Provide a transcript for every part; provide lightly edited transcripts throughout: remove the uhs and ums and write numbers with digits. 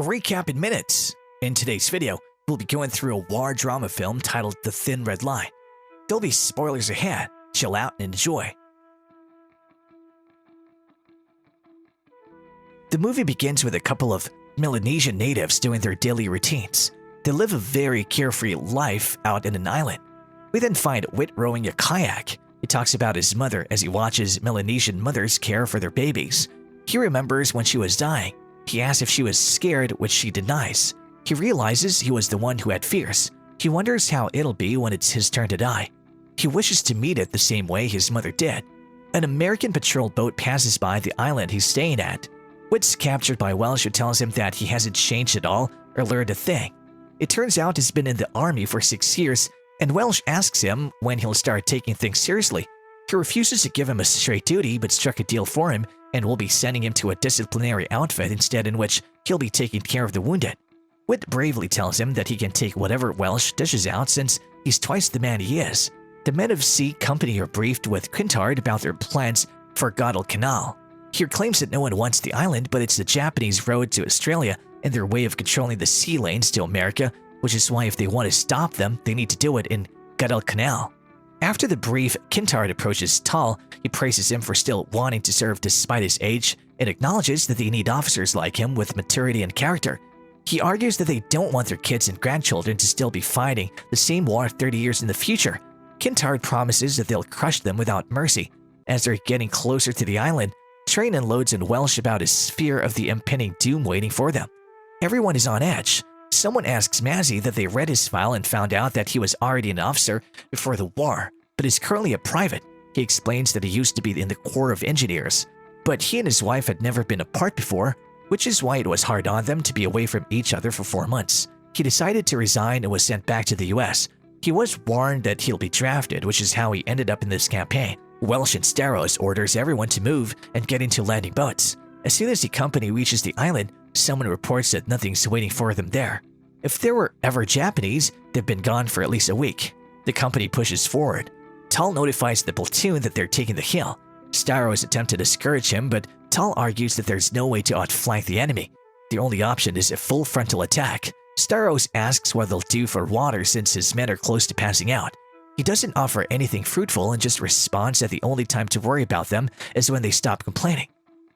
Recap in minutes. In today's video, we'll be going through a war drama film titled The Thin Red Line. There'll be spoilers ahead. Chill out and enjoy. The movie begins with a couple of Melanesian natives doing their daily routines. They live a very carefree life out in an island. We then find Whit rowing a kayak. He talks about his mother as he watches Melanesian mothers care for their babies. He remembers when she was dying. He asks if she was scared, which she denies. He realizes he was the one who had fears. He wonders how it'll be when it's his turn to die. He wishes to meet it the same way his mother did. An American patrol boat passes by the island he's staying at. Whit's captured by Welsh, who tells him that he hasn't changed at all or learned a thing. It turns out he's been in the army for 6 years, and Welsh asks him when he'll start taking things seriously. He refuses to give him a straight duty but struck a deal for him and will be sending him to a disciplinary outfit instead, in which he'll be taking care of the wounded. Whit bravely tells him that he can take whatever Welsh dishes out since he's twice the man he is. The men of C Company are briefed with Quintard about their plans for Guadalcanal. He claims that no one wants the island, but it's the Japanese road to Australia and their way of controlling the sea lanes to America, which is why if they want to stop them, they need to do it in Guadalcanal. After the brief, Quintard approaches Tal. He praises him for still wanting to serve despite his age and acknowledges that they need officers like him with maturity and character. He argues that they don't want their kids and grandchildren to still be fighting the same war 30 years in the future. Quintard promises that they'll crush them without mercy. As they're getting closer to the island, Train unloads in Welsh about his fear of the impending doom waiting for them. Everyone is on edge. Someone asks Mazzy that they read his file and found out that he was already an officer before the war, but is currently a private. He explains that he used to be in the Corps of Engineers, but he and his wife had never been apart before, which is why it was hard on them to be away from each other for 4 months. He decided to resign and was sent back to the US. He was warned that he'll be drafted, which is how he ended up in this campaign. Welsh in Staros orders everyone to move and get into landing boats. As soon as the company reaches the island, someone reports that nothing's waiting for them there. If there were ever Japanese, they've been gone for at least a week. The company pushes forward. Tal notifies the platoon that they're taking the hill. Staros attempts to discourage him, but Tal argues that there's no way to outflank the enemy. The only option is a full frontal attack. Staros asks what they'll do for water since his men are close to passing out. He doesn't offer anything fruitful and just responds that the only time to worry about them is when they stop complaining.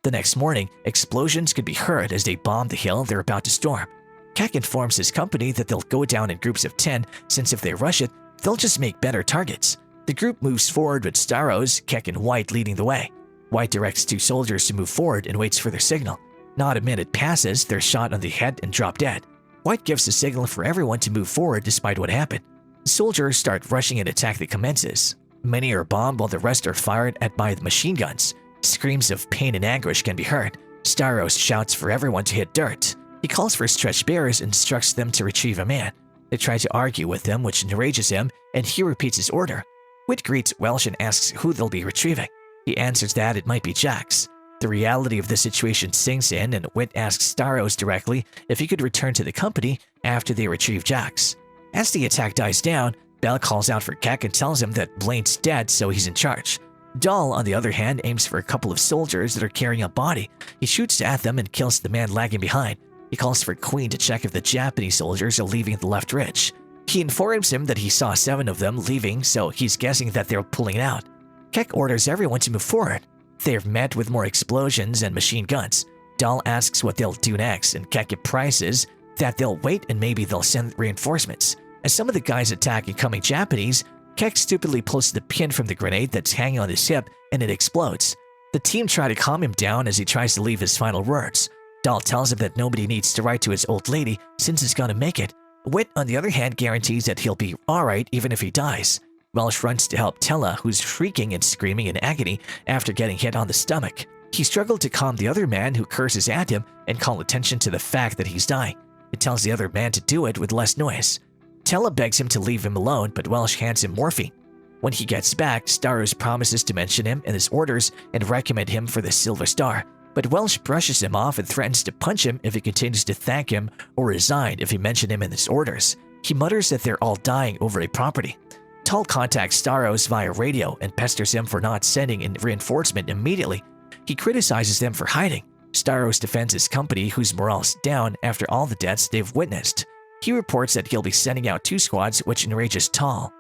The next morning, explosions could be heard as they bomb the hill they're about to storm. Keck informs his company that they'll go down in groups of 10 since if they rush it, they'll just make better targets. The group moves forward with Staros, Keck, and White leading the way. White directs 2 soldiers to move forward and waits for their signal. Not a minute passes, they're shot on the head and drop dead. White gives the signal for everyone to move forward despite what happened. The soldiers start rushing an attack that commences. Many are bombed while the rest are fired at by the machine guns. Screams of pain and anguish can be heard. Staros shouts for everyone to hit dirt. He calls for stretch bearers and instructs them to retrieve a man. They try to argue with him, which enrages him, and he repeats his order. Whit greets Welsh and asks who they'll be retrieving. He answers that it might be Jax. The reality of the situation sinks in, and Whit asks Staros directly if he could return to the company after they retrieve Jax. As the attack dies down, Bell calls out for Keck and tells him that Blaine's dead, so he's in charge. Dahl, on the other hand, aims for a couple of soldiers that are carrying a body. He shoots at them and kills the man lagging behind. He calls for Queen to check if the Japanese soldiers are leaving the left ridge. He informs him that he saw 7 of them leaving, so he's guessing that they're pulling out. Keck orders everyone to move forward. They're met with more explosions and machine guns. Dahl asks what they'll do next, and Keck implies that they'll wait and maybe they'll send reinforcements. As some of the guys attack incoming Japanese, Keck stupidly pulls the pin from the grenade that's hanging on his hip and it explodes. The team try to calm him down as he tries to leave his final words. Dahl tells him that nobody needs to write to his old lady since he's gonna make it. Whit, on the other hand, guarantees that he'll be alright even if he dies. Welsh runs to help Tella, who's shrieking and screaming in agony after getting hit on the stomach. He struggled to calm the other man, who curses at him and call attention to the fact that he's dying. He tells the other man to do it with less noise. Tella begs him to leave him alone, but Welsh hands him morphine. When he gets back, Staros promises to mention him in his orders and recommend him for the Silver Star, but Welsh brushes him off and threatens to punch him if he continues to thank him or resign if he mentioned him in his orders. He mutters that they're all dying over a property. Tal contacts Staros via radio and pesters him for not sending in reinforcement immediately. He criticizes them for hiding. Staros defends his company, whose morale's down after all the deaths they've witnessed. He reports that he'll be sending out 2 squads, which enrages Tal.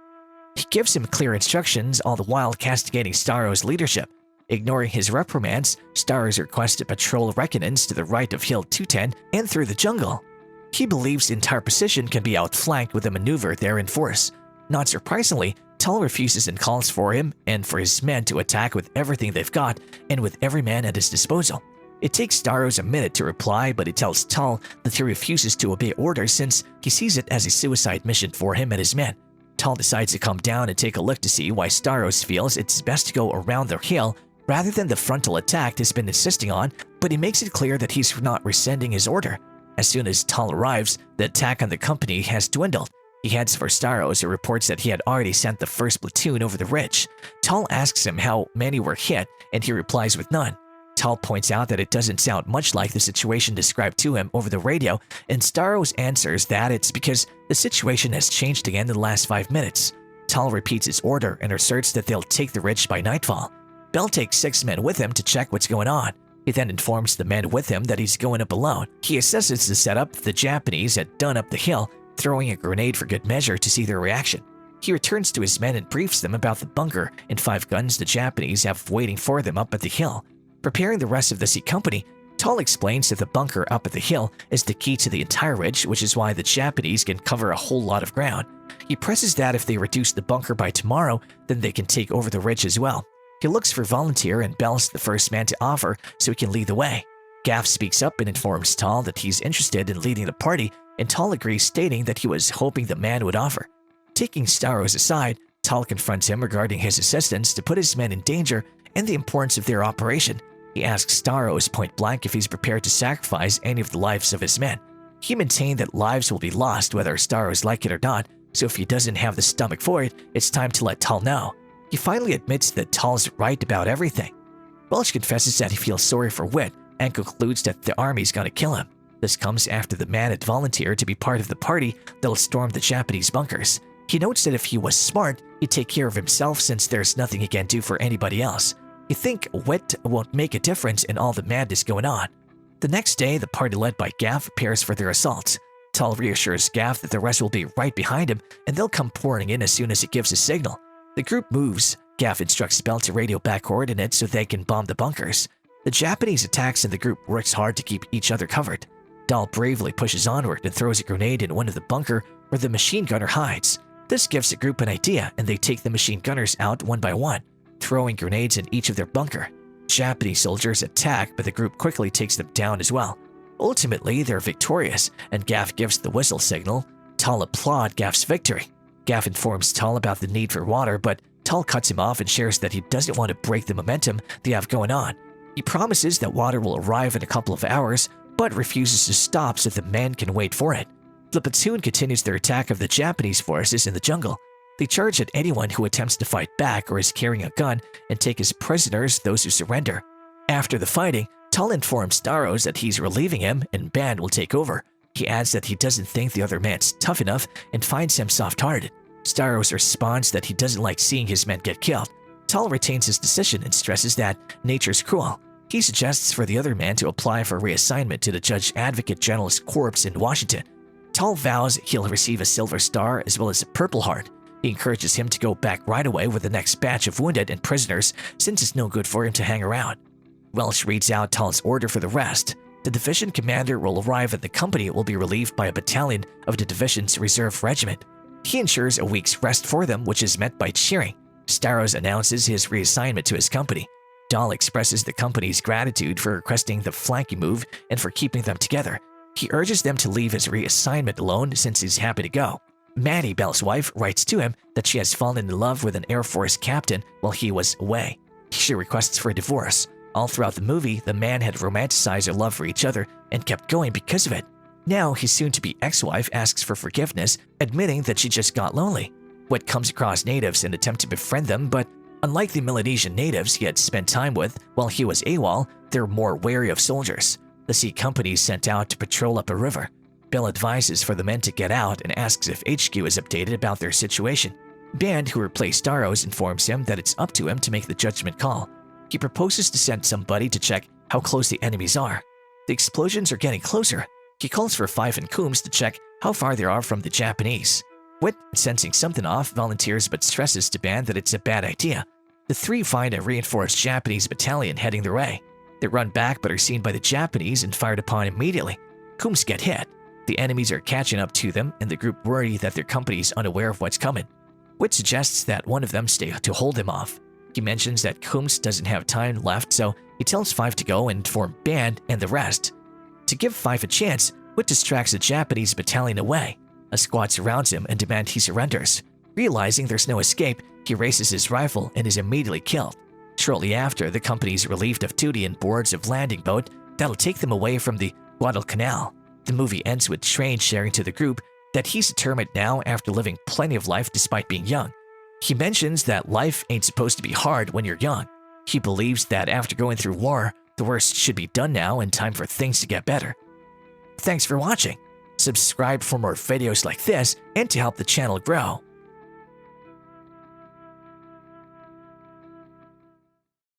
He gives him clear instructions, all the while castigating Staros' leadership. Ignoring his reprimands, Staros requests to patrol reckonings to the right of Hill 210 and through the jungle. He believes the entire position can be outflanked with a maneuver there in force. Not surprisingly, Tal refuses and calls for him and for his men to attack with everything they've got and with every man at his disposal. It takes Staros a minute to reply, but he tells Tal that he refuses to obey orders since he sees it as a suicide mission for him and his men. Tal decides to come down and take a look to see why Staros feels it's best to go around the hill rather than the frontal attack he's been insisting on, but he makes it clear that he's not rescinding his order. As soon as Tal arrives, the attack on the company has dwindled. He heads for Staros, who reports that he had already sent the first platoon over the ridge. Tal asks him how many were hit, and he replies with none. Tal points out that it doesn't sound much like the situation described to him over the radio, and Staros answers that it's because the situation has changed again in the last 5 minutes. Tal repeats his order and asserts that they'll take the ridge by nightfall. Bell takes 6 men with him to check what's going on. He then informs the men with him that he's going up alone. He assesses the setup the Japanese had done up the hill, throwing a grenade for good measure to see their reaction. He returns to his men and briefs them about the bunker and 5 guns the Japanese have waiting for them up at the hill. Preparing the rest of the C Company, Tal explains that the bunker up at the hill is the key to the entire ridge, which is why the Japanese can cover a whole lot of ground. He presses that if they reduce the bunker by tomorrow, then they can take over the ridge as well. He looks for volunteer and Bell's the first man to offer so he can lead the way. Gaff speaks up and informs Tal that he's interested in leading the party, and Tal agrees, stating that he was hoping the man would offer. Taking Staros aside, Tal confronts him regarding his assistance to put his men in danger and the importance of their operation. He asks Staros point blank if he's prepared to sacrifice any of the lives of his men. He maintained that lives will be lost whether Staros like it or not, so if he doesn't have the stomach for it, it's time to let Tal know. He finally admits that Tal's right about everything. Welch confesses that he feels sorry for Witt and concludes that the army's gonna kill him. This comes after the man had volunteered to be part of the party that'll storm the Japanese bunkers. He notes that if he was smart, he'd take care of himself since there's nothing he can do for anybody else. You think Witt won't make a difference in all the madness going on. The next day, the party led by Gaff prepares for their assault. Tal reassures Gaff that the rest will be right behind him and they'll come pouring in as soon as he gives a signal. The group moves. Gaff instructs Bell to radio back coordinates so they can bomb the bunkers. The Japanese attacks and the group works hard to keep each other covered. Dahl bravely pushes onward and throws a grenade in one of the bunker where the machine gunner hides. This gives the group an idea and they take the machine gunners out one by one, throwing grenades in each of their bunker. Japanese soldiers attack, but the group quickly takes them down as well. Ultimately, they're victorious and Gaff gives the whistle signal. Tal applauds Gaff's victory. Gaff informs Tal about the need for water, but Tal cuts him off and shares that he doesn't want to break the momentum they have going on. He promises that water will arrive in a couple of hours, but refuses to stop so the men can wait for it. The platoon continues their attack of the Japanese forces in the jungle. They charge at anyone who attempts to fight back or is carrying a gun and take as prisoners those who surrender. After the fighting, Tal informs Staros that he's relieving him and Band will take over. He adds that he doesn't think the other man's tough enough and finds him soft-hearted. Staros responds that he doesn't like seeing his men get killed. Tal retains his decision and stresses that nature's cruel. He suggests for the other man to apply for reassignment to the Judge Advocate General's corps in Washington. Tal vows he'll receive a Silver Star as well as a Purple Heart. He encourages him to go back right away with the next batch of wounded and prisoners since it's no good for him to hang around. Welch reads out Tal's order for the rest. The division commander will arrive and the company will be relieved by a battalion of the division's reserve regiment. He ensures a week's rest for them, which is met by cheering. Staros announces his reassignment to his company. Dahl expresses the company's gratitude for requesting the flanking move and for keeping them together. He urges them to leave his reassignment alone since he's happy to go. Maddie, Bell's wife, writes to him that she has fallen in love with an Air Force captain while he was away. She requests for a divorce. All throughout the movie, the man had romanticized their love for each other and kept going because of it. Now, his soon-to-be ex-wife asks for forgiveness, admitting that she just got lonely. Witt comes across natives and attempt to befriend them, but unlike the Melanesian natives he had spent time with while he was AWOL, they're more wary of soldiers. The C Company is sent out to patrol up a river. Bell advises for the men to get out and asks if HQ is updated about their situation. Band, who replaced Staros, informs him that it's up to him to make the judgment call. He proposes to send somebody to check how close the enemies are. The explosions are getting closer. He calls for Fife and Coombs to check how far they are from the Japanese. Wit, sensing something off, volunteers but stresses to Ban that it's a bad idea. The three find a reinforced Japanese battalion heading their way. They run back but are seen by the Japanese and fired upon immediately. Coombs get hit. The enemies are catching up to them, and the group worry that their company is unaware of what's coming. Wit suggests that one of them stay to hold them off. He mentions that Coombs doesn't have time left, so he tells Fife to go and inform Ban and the rest. To give Fife a chance, Wit distracts the Japanese battalion away. A squad surrounds him and demand he surrenders. Realizing there's no escape, he raises his rifle and is immediately killed. Shortly after, the company is relieved of duty and boards a landing boat that'll take them away from the Guadalcanal. The movie ends with Train sharing to the group that he's determined now after living plenty of life despite being young. He mentions that life ain't supposed to be hard when you're young. He believes that after going through war, the worst should be done now and time for things to get better. Thanks for watching. Subscribe for more videos like this and to help the channel grow.